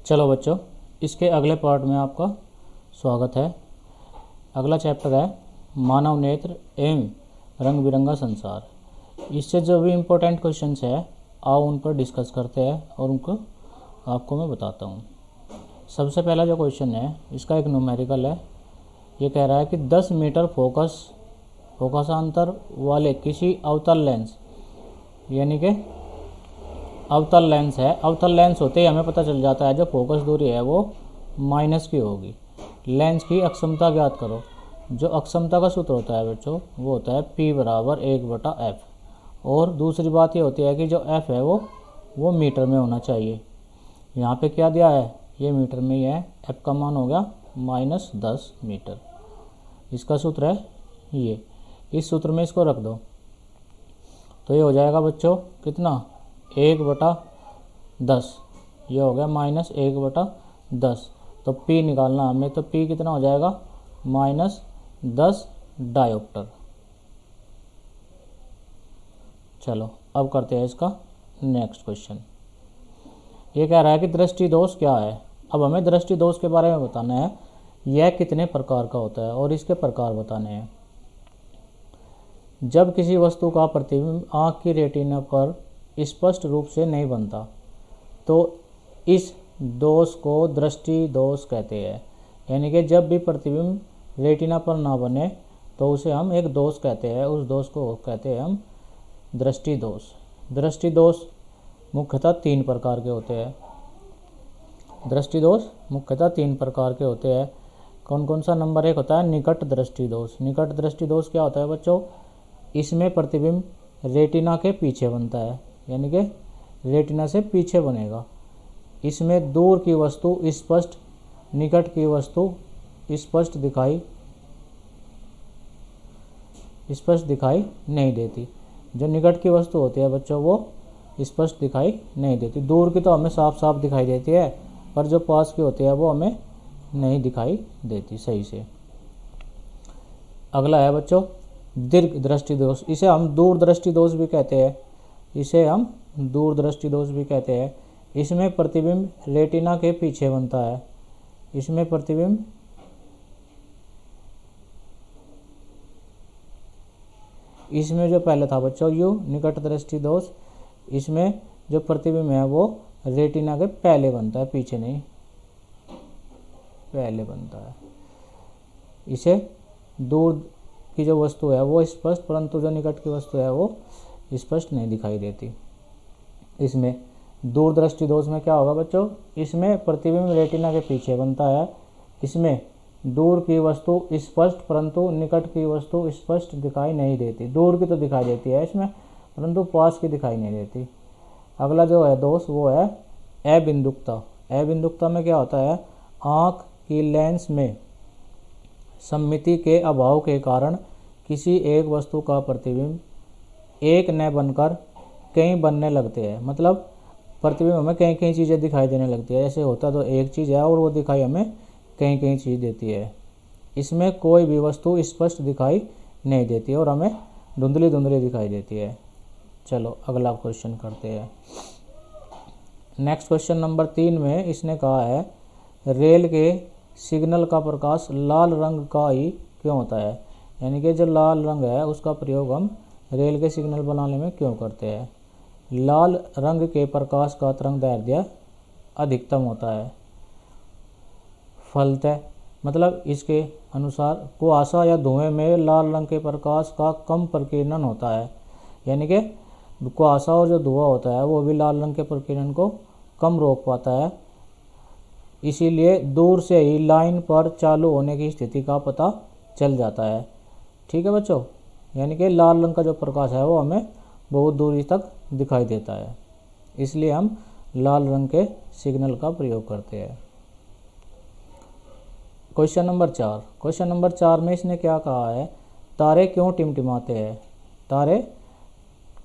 चलो बच्चों, इसके अगले पार्ट में आपका स्वागत है। अगला चैप्टर है मानव नेत्र एवं रंग बिरंगा संसार। इससे जो भी इम्पोर्टेंट क्वेश्चंस है आओ उन पर डिस्कस करते हैं और उनको आपको मैं बताता हूँ। सबसे पहला जो क्वेश्चन है इसका एक न्यूमेरिकल है। ये कह रहा है कि 10 मीटर फोकसांतर वाले किसी अवतल लेंस, यानी कि अवतल लेंस है। अवतल लेंस होते ही हमें पता चल जाता है जो फोकस दूरी है वो माइनस की होगी। लेंस की अक्षमता ज्ञात करो। जो अक्षमता का सूत्र होता है बच्चों वो होता है P बराबर 1/f। और दूसरी बात ये होती है कि जो f है वो मीटर में होना चाहिए। यहाँ पे क्या दिया है, ये मीटर में ही है। f का मान हो गया -10 मीटर। इसका सूत्र है ये, इस सूत्र में इसको रख दो तो ये हो जाएगा बच्चों कितना, 1/10। ये हो गया -1/10। तो P निकालना हमें, तो P कितना हो जाएगा -10 डायोप्टर। चलो अब करते हैं इसका नेक्स्ट क्वेश्चन। ये कह रहा है कि दृष्टि दोष क्या है। अब हमें दृष्टि दोष के बारे में बताना है। यह कितने प्रकार का होता है और इसके प्रकार बताने हैं। जब किसी वस्तु का प्रतिबिंब आँख की रेटिना पर स्पष्ट रूप से नहीं बनता तो इस दोष को दृष्टि दोष कहते हैं। यानी कि जब भी प्रतिबिंब रेटिना पर ना बने तो उसे हम एक दोष कहते हैं, उस दोष को कहते हैं हम दृष्टि दोष। दृष्टि दोष मुख्यतः 3 प्रकार के होते हैं। दृष्टि दोष मुख्यतः 3 प्रकार के होते हैं। कौन कौन सा? नंबर 1 होता है निकट दृष्टि दोष। निकट दृष्टि दोष क्या होता है बच्चों? इसमें प्रतिबिंब रेटिना के पीछे बनता है, यानी कि रेटिना से पीछे बनेगा। इसमें दूर की वस्तु स्पष्ट, निकट की वस्तु स्पष्ट दिखाई नहीं देती। जो निकट की वस्तु होती है बच्चों वो स्पष्ट दिखाई नहीं देती। दूर की तो हमें साफ साफ दिखाई देती है, पर जो पास की होती है वो हमें नहीं दिखाई देती सही से। अगला है बच्चों दीर्घ दृष्टि दोष। इसे हम दूर दृष्टि दोष भी कहते हैं। इसमें प्रतिबिंब रेटिना के पीछे बनता है। इसमें जो पहले था बच्चों निकट दृष्टि दोष, इसमें जो प्रतिबिंब है वो रेटिना के पहले बनता है, पीछे नहीं, पहले बनता है। इसे दूर की जो वस्तु है वो स्पष्ट, परंतु जो निकट की वस्तु है वो स्पष्ट नहीं दिखाई देती। इसमें दूर दृष्टि दोष में क्या होगा बच्चों? इसमें प्रतिबिंब रेटिना के पीछे बनता है। इसमें दूर की वस्तु स्पष्ट, परंतु निकट की वस्तु स्पष्ट दिखाई नहीं देती। दूर की तो दिखाई देती है इसमें, परंतु पास की दिखाई नहीं देती। अगला जो है दोष वो है अबिंदुकता। अबिंदुकता में क्या होता है? आँख की लेंस में सममिति के अभाव के कारण किसी एक वस्तु का प्रतिबिंब एक न बनकर कई बनने लगते हैं। मतलब प्रतिबिंब हमें कई कई चीज़ें दिखाई देने लगती है। ऐसे होता तो एक चीज़ है और वो दिखाई हमें कई कई चीज़ देती है। इसमें कोई भी वस्तु स्पष्ट दिखाई नहीं देती और हमें धुंधली धुंधली दिखाई देती है। चलो अगला क्वेश्चन करते हैं। नेक्स्ट क्वेश्चन नंबर 3 में इसने कहा है रेल के सिग्नल का प्रकाश लाल रंग का ही क्यों होता है। यानी कि जो लाल रंग है उसका प्रयोग हम रेल के सिग्नल बनाने में क्यों करते हैं। लाल रंग के प्रकाश का तरंगदैर्ध्य अधिकतम होता है। फलतः मतलब इसके अनुसार कुआसा या धुएं में लाल रंग के प्रकाश का कम प्रकीर्णन होता है। यानी कि कुआसा और जो धुआं होता है वो भी लाल रंग के प्रकीर्णन को कम रोक पाता है। इसीलिए दूर से ही लाइन पर चालू होने की स्थिति का पता चल जाता है। ठीक है बच्चों, यानी कि लाल रंग का जो प्रकाश है वो हमें बहुत दूरी तक दिखाई देता है, इसलिए हम लाल रंग के सिग्नल का प्रयोग करते हैं। क्वेश्चन नंबर 4 में इसने क्या कहा है? तारे क्यों टिमटिमाते हैं। तारे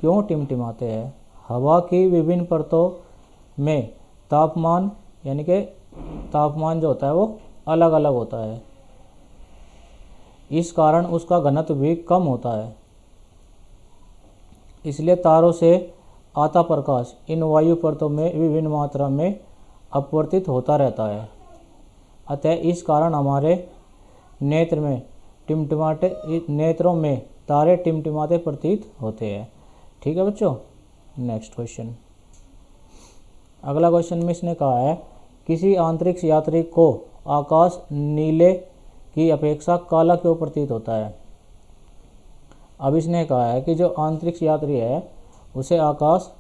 क्यों टिमटिमाते हैं? हवा की विभिन्न परतों में तापमान, यानी कि तापमान जो होता है वो अलग अलग होता है। इस कारण उसका घनत्व भी कम होता है। इसलिए तारों से आता प्रकाश इन वायु परतों में विभिन्न मात्रा में अपवर्तित होता रहता है। अतः इस कारण हमारे नेत्रों में तारे टिमटिमाते प्रतीत होते हैं। ठीक है बच्चों। नेक्स्ट क्वेश्चन, अगला क्वेश्चन में इसने कहा है किसी अंतरिक्ष यात्री को आकाश नीले की अपेक्षा काला क्यों प्रतीत होता है। अब इसने कहा है कि जो अंतरिक्ष यात्री है उसे आकाश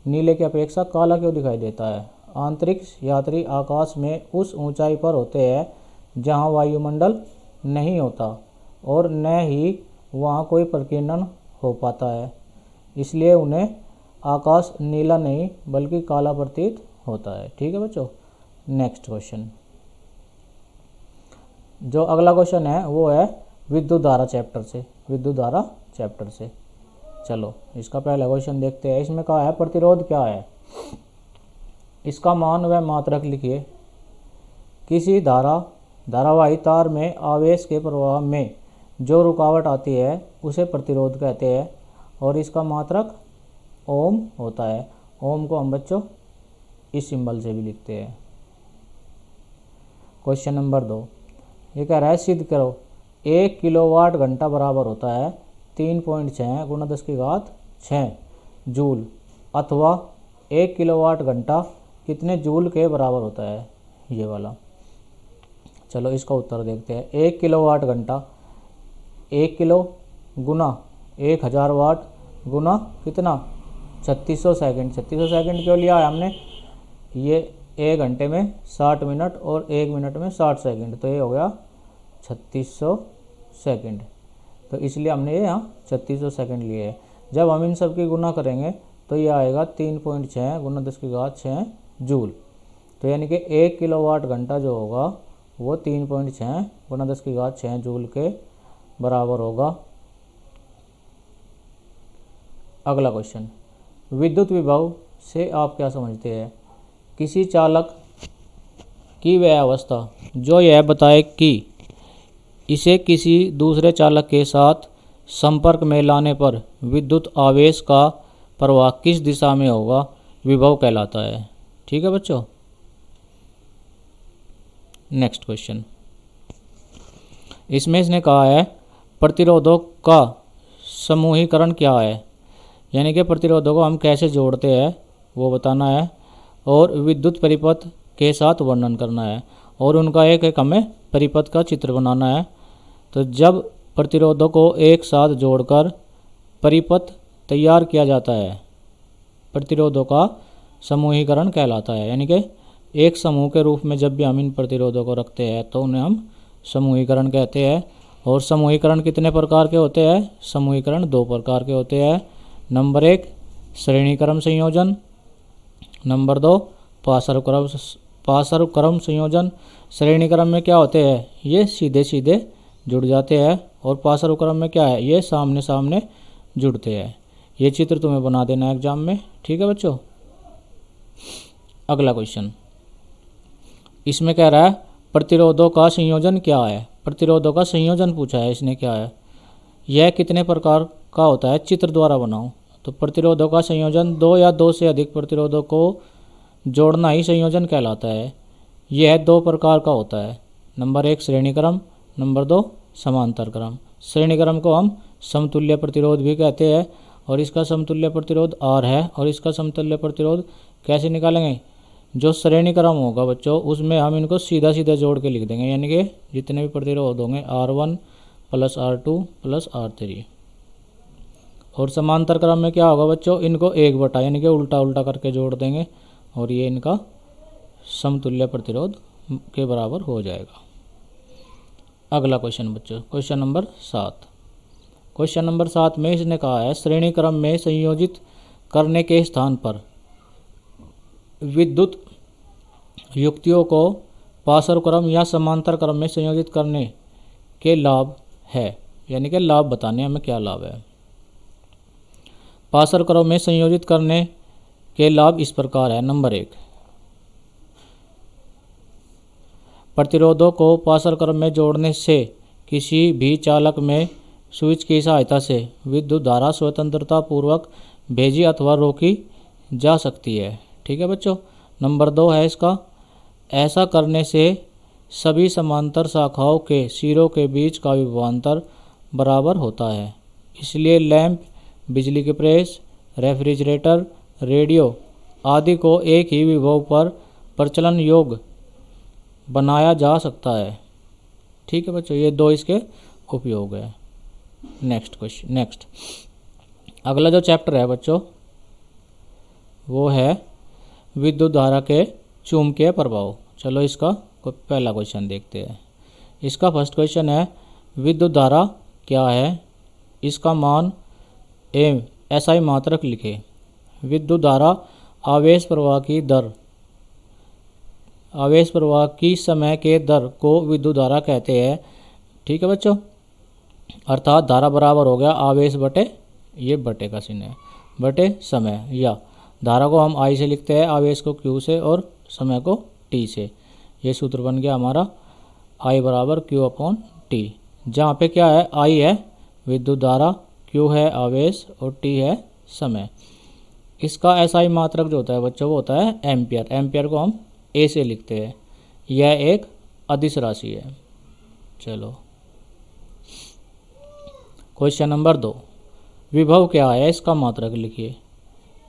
नीले की अपेक्षा काला क्यों दिखाई देता है। अंतरिक्ष यात्री आकाश में उस ऊंचाई पर होते हैं जहां वायुमंडल नहीं होता और न ही वहां कोई प्रकीर्णन हो पाता है, इसलिए उन्हें आकाश नीला नहीं बल्कि काला प्रतीत होता है। ठीक है बच्चों। नेक्स्ट क्वेश्चन, जो अगला क्वेश्चन है वो है विद्युत धारा चैप्टर से। चलो इसका पहला क्वेश्चन देखते हैं। इसमें कहा है प्रतिरोध क्या है, इसका मान व मात्रक लिखिए। किसी धारावाही तार में आवेश के प्रवाह में जो रुकावट आती है उसे प्रतिरोध कहते हैं और इसका मात्रक ओम होता है। ओम को हम बच्चों इस सिंबल से भी लिखते हैं। क्वेश्चन नंबर 2, ये कह रहा है सिद्ध करो 1 किलोवाट घंटा बराबर होता है 3.6 गुणा 10⁻6 जूल, अथवा 1 किलोवाट घंटा कितने जूल के बराबर होता है, ये वाला। चलो इसका उत्तर देखते हैं। 1 किलोवाट घंटा 1 किलो गुना 1000 वाट गुना कितना 3600 सेकंड। 3600 सेकंड क्यों लिया है हमने, ये 1 घंटे में 60 मिनट और 1 मिनट में 60 सेकंड, तो ये हो गया 3600 सेकंड। तो इसलिए हमने ये यहाँ 3600 सेकंड लिए है। जब हम इन सब की गुना करेंगे तो ये आएगा 3.6 गुना 10⁻6 जूल। तो यानी कि 1 किलोवाट घंटा जो होगा वो 3.6 गुना 10⁻6 जूल के बराबर होगा। अगला क्वेश्चन, विद्युत विभव से आप क्या समझते हैं। किसी चालक की वह अवस्था जो यह बताए कि इसे किसी दूसरे चालक के साथ संपर्क में लाने पर विद्युत आवेश का प्रवाह किस दिशा में होगा, विभव कहलाता है। ठीक है बच्चों। नेक्स्ट क्वेश्चन, इसमें इसने कहा है प्रतिरोधों का समूहीकरण क्या है, यानी कि प्रतिरोधों को हम कैसे जोड़ते हैं वो बताना है और विद्युत परिपथ के साथ वर्णन करना है और उनका एक हमें परिपथ का चित्र बनाना है। तो जब प्रतिरोधों को एक साथ जोड़कर परिपथ तैयार किया जाता है, प्रतिरोधों का समूहीकरण कहलाता है। यानी कि एक समूह के रूप में जब भी हम इन प्रतिरोधों को रखते हैं तो उन्हें हम समूहीकरण कहते हैं। और समूहीकरण कितने प्रकार के होते हैं, समूहीकरण 2 प्रकार के होते हैं। नंबर 1 श्रेणीक्रम संयोजन, नंबर 2 पार्श्वक्रम संयोजन। श्रेणीक्रम में क्या होते हैं, ये सीधे सीधे जुड़ जाते हैं और पार्श्वक्रम में क्या है, ये सामने सामने जुड़ते हैं। ये चित्र तुम्हें बना देना एग्जाम में। ठीक है बच्चों। अगला क्वेश्चन, इसमें कह रहा है प्रतिरोधों का संयोजन क्या है। प्रतिरोधों का संयोजन पूछा है इसने, क्या है, यह कितने प्रकार का होता है, चित्र द्वारा बनाओ। तो प्रतिरोधों का संयोजन 2 या 2 से अधिक प्रतिरोधों को जोड़ना ही संयोजन कहलाता है। यह 2 प्रकार का होता है। नंबर 1 श्रेणीक्रम, नंबर 2 समांतर क्रम। श्रेणीक्रम को हम समतुल्य प्रतिरोध भी कहते हैं और इसका समतुल्य प्रतिरोध R है। और इसका समतुल्य प्रतिरोध कैसे निकालेंगे, जो श्रेणीक्रम होगा बच्चों उसमें हम इनको सीधा सीधा जोड़ के लिख देंगे, यानी कि जितने भी प्रतिरोध होंगे R1 + R2 + R3। और समांतर क्रम में क्या होगा बच्चों, इनको 1/, यानी कि उल्टा उल्टा करके जोड़ देंगे और ये इनका समतुल्य प्रतिरोध के बराबर हो जाएगा। अगला क्वेश्चन बच्चों, क्वेश्चन नंबर 7। क्वेश्चन नंबर 7 में इसने कहा है श्रेणी क्रम में संयोजित करने के स्थान पर विद्युत युक्तियों को पार्श्व क्रम या समांतर क्रम में संयोजित करने के लाभ है, यानी कि लाभ बताने हमें क्या लाभ है। पार्श्व क्रम में संयोजित करने के लाभ इस प्रकार है। नंबर 1 प्रतिरोधों को पार्श्व क्रम में जोड़ने से किसी भी चालक में स्विच की सहायता से विद्युत धारा स्वतंत्रता पूर्वक भेजी अथवा रोकी जा सकती है। ठीक है बच्चों। नंबर 2 है इसका ऐसा करने से सभी समांतर शाखाओं के सिरों के बीच का विभवांतर बराबर होता है। इसलिए लैंप, बिजली के प्रेस, रेफ्रिजरेटर, रेडियो आदि को एक ही विभव पर प्रचलन योग्य बनाया जा सकता है। ठीक है बच्चों, ये दो इसके उपयोग है। नेक्स्ट अगला जो चैप्टर है बच्चों वो है विद्युत धारा के चुंबकीय प्रभाव। चलो इसका पहला क्वेश्चन देखते हैं। इसका फर्स्ट क्वेश्चन है विद्युत धारा क्या है, इसका मान एवं एसआई मात्रक लिखे। विद्युत धारा आवेश प्रवाह की दर, आवेश प्रवाह की समय के दर को विद्युत धारा कहते हैं। ठीक है बच्चों, अर्थात धारा बराबर हो गया आवेश बटे, ये बटे का चिन्ह है, बटे समय। या धारा को हम आई से लिखते हैं, आवेश को क्यू से और समय को टी से। ये सूत्र बन गया हमारा आई बराबर क्यू अपॉन टी, जहाँ पे क्या है, आई है विद्युत धारा, क्यू है आवेश और टी है समय। इसका एसआई मात्रक जो होता है बच्चों वो होता है एम्पियर। एम्पियर को हम ए से लिखते हैं। यह एक अदिश राशि है। चलो क्वेश्चन नंबर 2, विभव क्या है, इसका मात्रक लिखिए।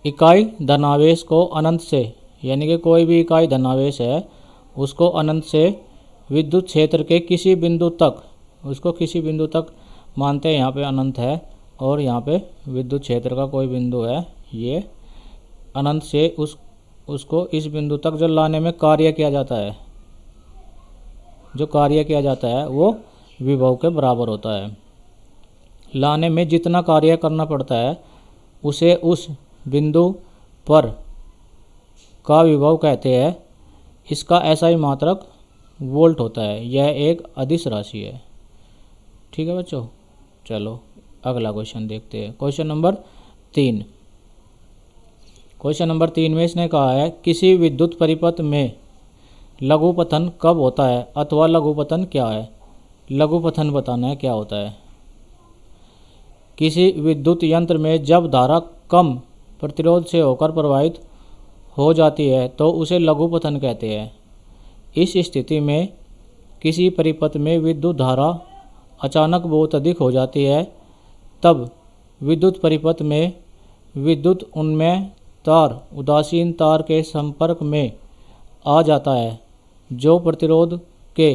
इकाई धनावेश को अनंत से, यानी कि कोई भी इकाई धनावेश है उसको अनंत से विद्युत क्षेत्र के किसी बिंदु तक, उसको किसी बिंदु तक मानते हैं, यहाँ पे अनंत है और यहाँ पे विद्युत क्षेत्र का कोई बिंदु है, ये अनंत से उसको इस बिंदु तक जो लाने में कार्य किया जाता है, जो कार्य किया जाता है वो विभव के बराबर होता है। लाने में जितना कार्य करना पड़ता है उसे उस बिंदु पर का विभव कहते हैं। इसका एसआई मात्रक वोल्ट होता है। यह एक अदिश राशि है। ठीक है बच्चों, चलो अगला क्वेश्चन देखते हैं। Question number 3। क्वेश्चन नंबर 3 में इसने कहा है किसी विद्युत परिपथ में लघुपथन कब होता है अथवा लघुपथन क्या है। लघुपथन बताना है क्या होता है। किसी विद्युत यंत्र में जब धारा कम प्रतिरोध से होकर प्रवाहित हो जाती है तो उसे लघुपथन कहते हैं। इस स्थिति में किसी परिपथ में विद्युत धारा अचानक बहुत अधिक हो जाती है, तब विद्युत परिपथ में विद्युत उन्मय तार उदासीन तार के संपर्क में आ जाता है, जो प्रतिरोध के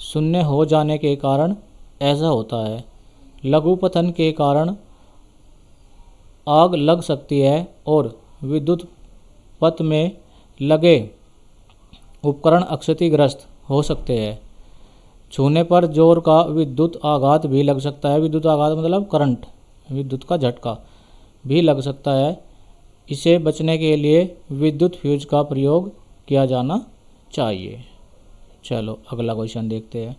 शून्य हो जाने के कारण ऐसा होता है। लघुपथन के कारण आग लग सकती है और विद्युत पथ में लगे उपकरण क्षतिग्रस्त हो सकते हैं। छूने पर जोर का विद्युत आघात भी लग सकता है। विद्युत आघात मतलब करंट, विद्युत का झटका भी लग सकता है। इसे बचने के लिए विद्युत फ्यूज का प्रयोग किया जाना चाहिए। चलो अगला क्वेश्चन देखते हैं।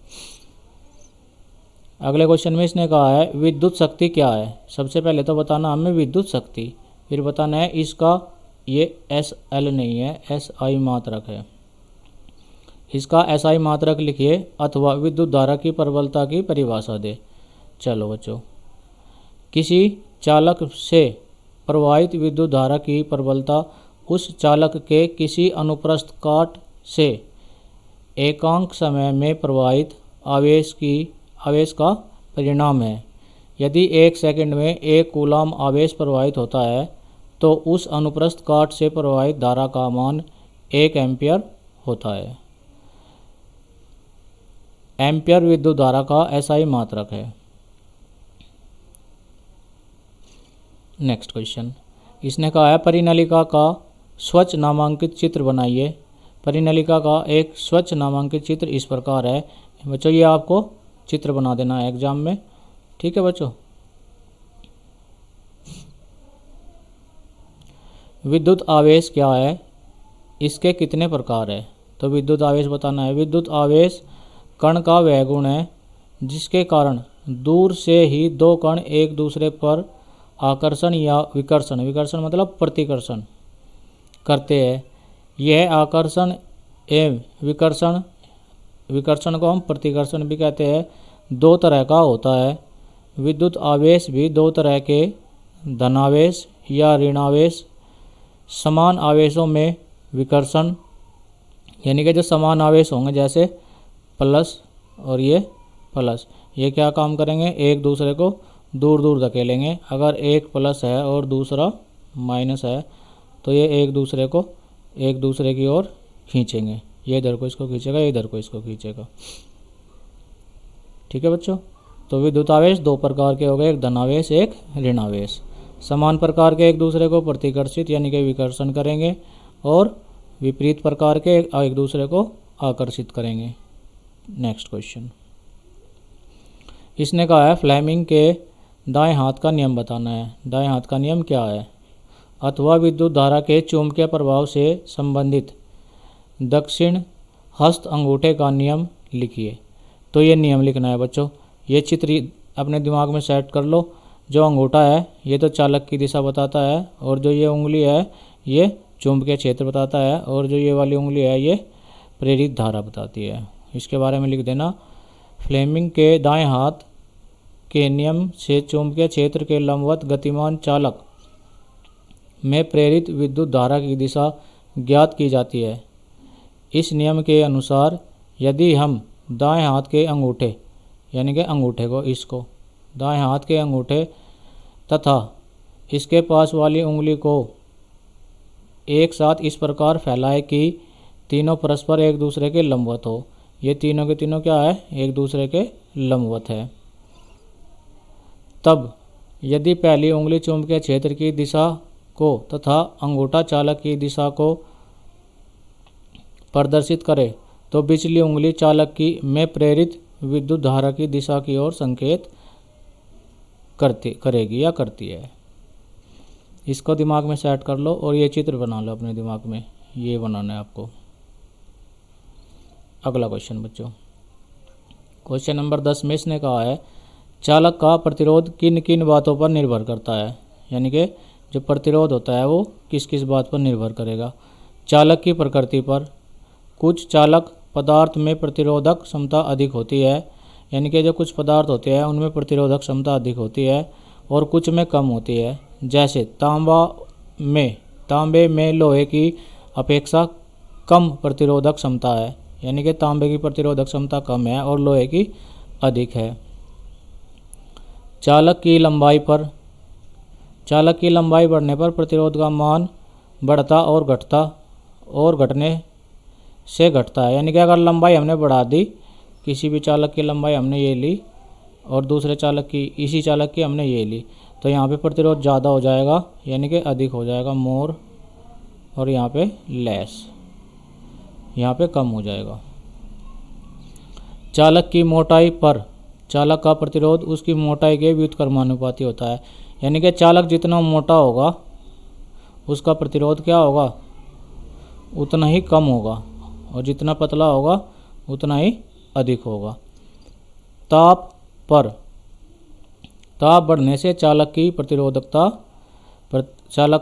अगले क्वेश्चन में इसने कहा है विद्युत शक्ति क्या है। सबसे पहले तो बताना हमें विद्युत शक्ति, फिर बताना है इसका, ये एस एल नहीं है, एस आई मात्रक है। इसका एस आई मात्रक लिखिए अथवा विद्युत धारा की प्रबलता की परिभाषा दे। चलो बच्चों, किसी चालक से प्रवाहित विद्युत धारा की प्रबलता उस चालक के किसी अनुप्रस्थ काट से एकांक समय में प्रवाहित आवेश का परिणाम है। यदि 1 सेकंड में 1 कूलाम आवेश प्रवाहित होता है तो उस अनुप्रस्थ काट से प्रवाहित धारा का मान 1 एम्पियर होता है। एम्पियर विद्युत धारा का एसआई मात्रक है। नेक्स्ट क्वेश्चन, इसने कहा है परिनलिका का स्वच्छ नामांकित चित्र बनाइए। परिनलिका का एक स्वच्छ नामांकित चित्र इस प्रकार है। बच्चों ये आपको चित्र बना देना है एग्जाम में। ठीक है बच्चों, विद्युत आवेश क्या है, इसके कितने प्रकार है। तो विद्युत आवेश बताना है। विद्युत आवेश कण का वह गुण है जिसके कारण दूर से ही दो कण एक दूसरे पर आकर्षण या विकर्षण, विकर्षण मतलब प्रतिकर्षण करते हैं। यह आकर्षण एवं विकर्षण को हम प्रतिकर्षण भी कहते हैं, 2 तरह का होता है। विद्युत आवेश भी 2 तरह के, धनावेश या ऋणावेश। समान आवेशों में विकर्षण यानी कि जो समान आवेश होंगे जैसे प्लस और ये प्लस, ये क्या काम करेंगे, एक दूसरे को दूर दूर धकेलेंगे। अगर एक प्लस है और दूसरा माइनस है तो ये एक दूसरे की ओर खींचेंगे। ये इधर को इसको खींचेगा, ये इधर को इसको खींचेगा। ठीक है बच्चों। तो विद्युत आवेश दो प्रकार के हो गए, एक धनावेश एक ऋणावेश। समान प्रकार के एक दूसरे को प्रतिकर्षित यानी कि विकर्षण करेंगे और विपरीत प्रकार के एक दूसरे को आकर्षित करेंगे। नेक्स्ट क्वेश्चन, इसने कहा है फ्लेमिंग के दाएं हाथ का नियम बताना है। दाएं हाथ का नियम क्या है? अथवा विद्युत धारा के चुंबकीय प्रभाव से संबंधित दक्षिण हस्त अंगूठे का नियम लिखिए। तो ये नियम लिखना है बच्चों। ये चित्र अपने दिमाग में सेट कर लो। जो अंगूठा है ये तो चालक की दिशा बताता है, और जो ये उंगली है ये चुंबकीय क्षेत्र बताता है, और जो ये वाली उंगली है ये प्रेरित धारा बताती है। इसके बारे में लिख देना, फ्लेमिंग के दाएं हाथ के नियम से चुंबकीय क्षेत्र के लंबवत गतिमान चालक में प्रेरित विद्युत धारा की दिशा ज्ञात की जाती है। इस नियम के अनुसार यदि हम दाएं हाथ के अंगूठे यानी कि अंगूठे को, इसको दाएं हाथ के अंगूठे तथा इसके पास वाली उंगली को एक साथ इस प्रकार फैलाए कि तीनों परस्पर एक दूसरे के लंबवत हो। ये तीनों के तीनों क्या है, एक दूसरे के लंबवत है। तब यदि पहली उंगली चुंबकीय क्षेत्र की दिशा को तथा अंगूठा चालक की दिशा को प्रदर्शित करे तो पिछली उंगली चालक की में प्रेरित विद्युत धारा की दिशा की ओर संकेत करेगी या करती है। इसको दिमाग में सेट कर लो और ये चित्र बना लो अपने दिमाग में, ये बनाना है आपको। अगला क्वेश्चन बच्चों, क्वेश्चन नंबर 10 में इसने कहा है चालक का प्रतिरोध किन किन बातों पर निर्भर करता है। यानी कि जो प्रतिरोध होता है वो किस किस बात पर निर्भर करेगा। चालक की प्रकृति पर, कुछ चालक पदार्थ में प्रतिरोधक क्षमता अधिक होती है, यानी कि जो कुछ पदार्थ होते हैं उनमें प्रतिरोधक क्षमता अधिक होती है और कुछ में कम होती है। जैसे तांबे में लोहे की अपेक्षा कम प्रतिरोधक क्षमता है, यानी कि तांबे की प्रतिरोधक क्षमता कम है और लोहे की अधिक है। चालक की लंबाई बढ़ने पर प्रतिरोध का मान बढ़ता और घटता और घटने से घटता है। यानी कि अगर लंबाई हमने बढ़ा दी, किसी भी चालक की लंबाई हमने ये ली और दूसरे चालक की, इसी चालक की हमने ये ली, तो यहाँ पे प्रतिरोध ज़्यादा हो जाएगा यानी कि अधिक हो जाएगा, मोर, और यहाँ पे लेस, यहाँ पे कम हो जाएगा। चालक की मोटाई पर चालक का प्रतिरोध उसकी मोटाई के व्युत्क्रमानुपाती होता है। यानी कि चालक जितना मोटा होगा उसका प्रतिरोध क्या होगा, उतना ही कम होगा, और जितना पतला होगा उतना ही अधिक होगा। ताप पर, ताप बढ़ने से चालक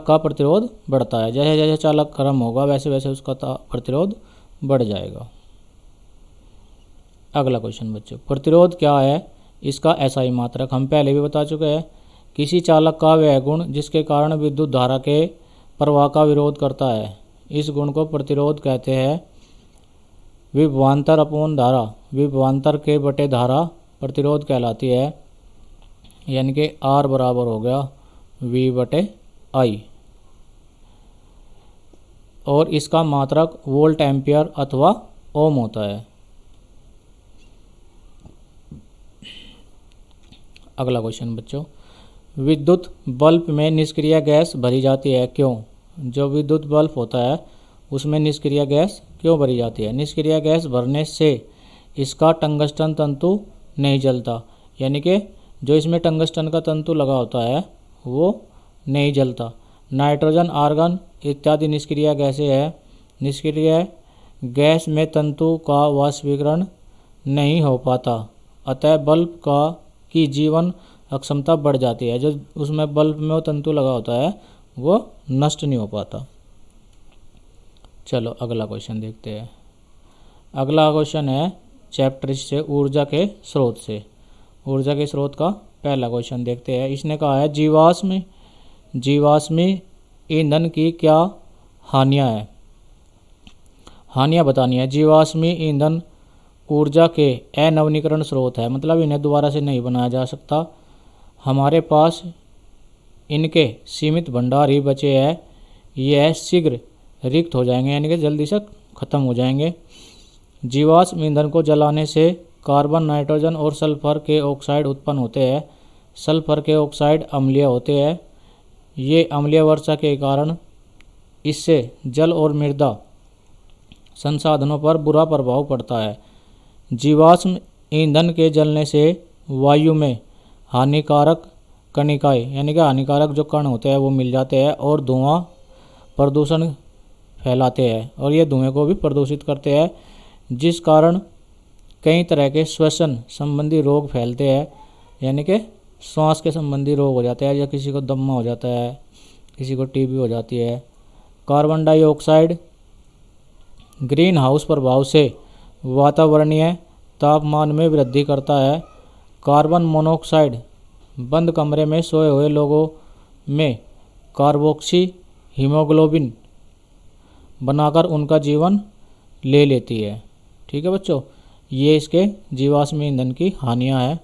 का प्रतिरोध बढ़ता है। जैसे जैसे चालक गर्म होगा वैसे वैसे उसका प्रतिरोध बढ़ जाएगा। अगला क्वेश्चन बच्चों, प्रतिरोध क्या है, इसका SI मात्रक हम पहले भी बता चुके हैं। किसी चालक का वह गुण जिसके कारण विद्युत धारा के प्रवाह का विरोध करता है, इस गुण को प्रतिरोध कहते हैं। विभवांतर अपोन धारा, विभवांतर के बटे धारा प्रतिरोध कहलाती है। यानी कि R बराबर हो गया V/I, और इसका मात्रक वोल्ट एम्पियर अथवा ओम होता है। अगला क्वेश्चन बच्चों, विद्युत बल्ब में निष्क्रिय गैस भरी जाती है, क्यों? जो विद्युत बल्ब होता है उसमें निष्क्रिय गैस क्यों भरी जाती है? निष्क्रिय गैस भरने से इसका टंगस्टन तंतु नहीं जलता, यानी कि जो इसमें टंगस्टन का तंतु लगा होता है वो नहीं जलता। नाइट्रोजन, आर्गन इत्यादि निष्क्रिय गैसें हैं। निष्क्रिय गैस में तंतु का वाष्पीकरण नहीं हो पाता, अतः बल्ब की जीवन अक्षमता बढ़ जाती है। जो उसमें बल्ब में वो तंतु लगा होता है वो नष्ट नहीं हो पाता। चलो अगला क्वेश्चन देखते हैं। अगला क्वेश्चन है चैप्टर से ऊर्जा के स्रोत से। ऊर्जा के स्रोत का पहला क्वेश्चन देखते हैं। इसने कहा है जीवाश्मी ईंधन की क्या हानियां हैं? हानियाँ बतानी है। जीवाश्मी ईंधन ऊर्जा के अनवीनीकरण स्रोत है, मतलब इन्हें दोबारा से नहीं बनाया जा सकता। हमारे पास इनके सीमित भंडार ही बचे हैं, यह शीघ्र रिक्त हो जाएंगे, यानी कि जल्दी से खत्म हो जाएंगे। जीवाश्म ईंधन को जलाने से कार्बन, नाइट्रोजन और सल्फर के ऑक्साइड उत्पन्न होते हैं। सल्फर के ऑक्साइड अम्लीय होते हैं। ये अम्लीय वर्षा के कारण इससे जल और मृदा संसाधनों पर बुरा प्रभाव पड़ता है। जीवाश्म ईंधन के जलने से वायु में हानिकारक कणिकाएं, यानी कि हानिकारक जो कण होते हैं वो मिल जाते हैं और धुआं प्रदूषण फैलाते हैं, और ये धुएं को भी प्रदूषित करते हैं, जिस कारण कई तरह के श्वसन संबंधी रोग फैलते हैं, यानी कि श्वास के संबंधी रोग हो जाते हैं, या किसी को दमा हो जाता है, किसी को टीबी हो जाती है। कार्बन डाइऑक्साइड ग्रीन हाउस प्रभाव से वातावरणीय तापमान में वृद्धि करता है। कार्बन मोनोऑक्साइड बंद कमरे में सोए हुए लोगों में कार्बोक्सी हीमोग्लोबिन बनाकर उनका जीवन ले लेती है। ठीक है बच्चों, ये इसके जीवाश्म ईंधन की हानियां हैं।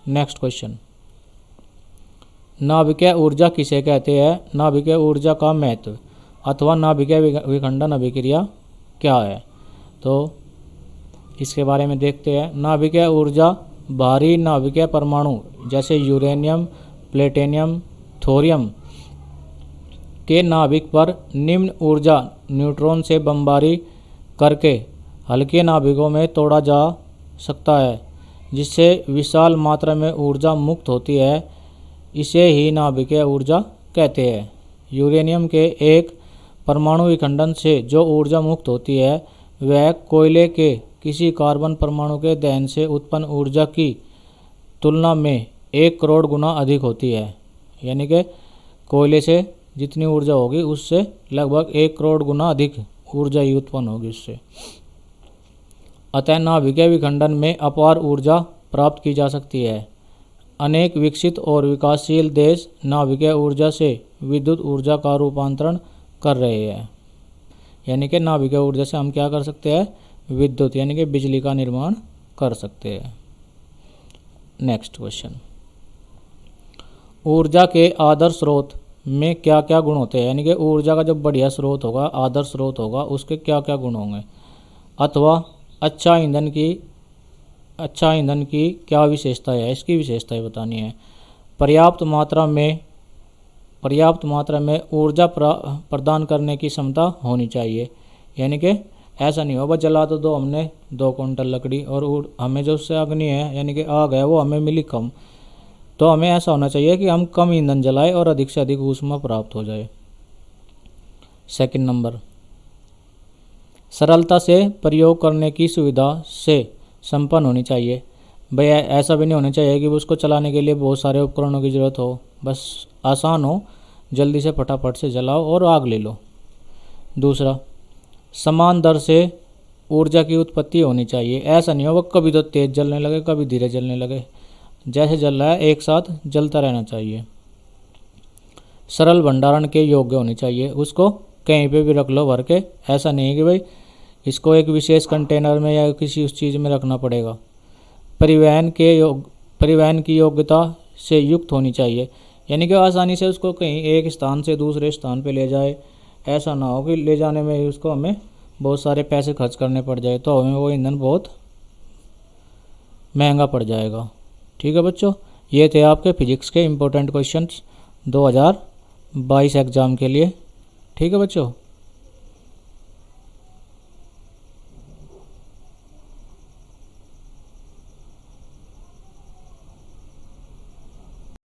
नेक्स्ट क्वेश्चन, नाभिकीय ऊर्जा किसे कहते हैं? नाभिकीय ऊर्जा का महत्व अथवा नाभिकीय विखंडन अभिक्रिया क्या है? तो इसके बारे में देखते हैं। नाभिकीय ऊर्जा भारी नाभिकीय परमाणु जैसे यूरेनियम, प्लेटिनम, थोरियम के नाभिक पर निम्न ऊर्जा न्यूट्रॉन से बमबारी करके हल्के नाभिकों में तोड़ा जा सकता है, जिससे विशाल मात्रा में ऊर्जा मुक्त होती है। इसे ही नाभिकीय ऊर्जा कहते हैं। यूरेनियम के एक परमाणु विखंडन से जो ऊर्जा मुक्त होती है वह कोयले के किसी कार्बन परमाणु के दहन से उत्पन्न ऊर्जा की तुलना में 1 करोड़ गुना अधिक होती है। यानी कि कोयले से जितनी ऊर्जा होगी उससे लगभग 1 करोड़ गुना अधिक ऊर्जा ही उत्पन्न होगी उससे। अतः नाभिकीय विखंडन में अपार ऊर्जा प्राप्त की जा सकती है। अनेक विकसित और विकासशील देश नाभिकीय ऊर्जा से विद्युत ऊर्जा का रूपांतरण कर रहे हैं। यानी कि नाभिकीय ऊर्जा से हम क्या कर सकते हैं? विद्युत यानी कि बिजली का निर्माण कर सकते हैं। नेक्स्ट क्वेश्चन, ऊर्जा के आदर्श स्रोत में क्या क्या गुण होते हैं? यानी कि ऊर्जा का जो बढ़िया स्रोत होगा, आदर्श स्रोत होगा, उसके क्या क्या गुण होंगे? अथवा अच्छा ईंधन की क्या विशेषता है? इसकी विशेषताएं बतानी है। पर्याप्त मात्रा में ऊर्जा प्रदान करने की क्षमता होनी चाहिए। यानी कि ऐसा नहीं हो बस जला तो दो हमने 2 कुंटल लकड़ी और हमें जो उससे अग्नि है यानी कि आग है वो हमें मिली कम, तो हमें ऐसा होना चाहिए कि हम कम ईंधन जलाएं और अधिक से अधिक ऊष्मा प्राप्त हो जाए। सेकंड नंबर, सरलता से प्रयोग करने की सुविधा से संपन्न होनी चाहिए। भाई ऐसा भी नहीं होना चाहिए कि उसको चलाने के लिए बहुत सारे उपकरणों की ज़रूरत हो, बस आसान हो, जल्दी से फटाफट से जलाओ और आग ले लो। दूसरा, समान दर से ऊर्जा की उत्पत्ति होनी चाहिए। ऐसा नहीं हो वो कभी तो तेज़ जलने लगे कभी धीरे जलने लगे, जैसे जल रहा है एक साथ जलता रहना चाहिए। सरल भंडारण के योग्य होनी चाहिए, उसको कहीं पे भी रख लो भर के, ऐसा नहीं है कि भाई इसको एक विशेष कंटेनर में या किसी उस चीज़ में रखना पड़ेगा। परिवहन की योग्यता से युक्त होनी चाहिए, यानी कि आसानी से उसको कहीं एक स्थान से दूसरे स्थान पे ले जाए। ऐसा ना हो कि ले जाने में उसको हमें बहुत सारे पैसे खर्च करने पड़ जाए, तो हमें वो ईंधन बहुत महंगा पड़ जाएगा। ठीक है बच्चों, ये थे आपके फिजिक्स के इम्पोर्टेंट क्वेश्चंस 2022 एग्ज़ाम के लिए। ठीक है बच्चों।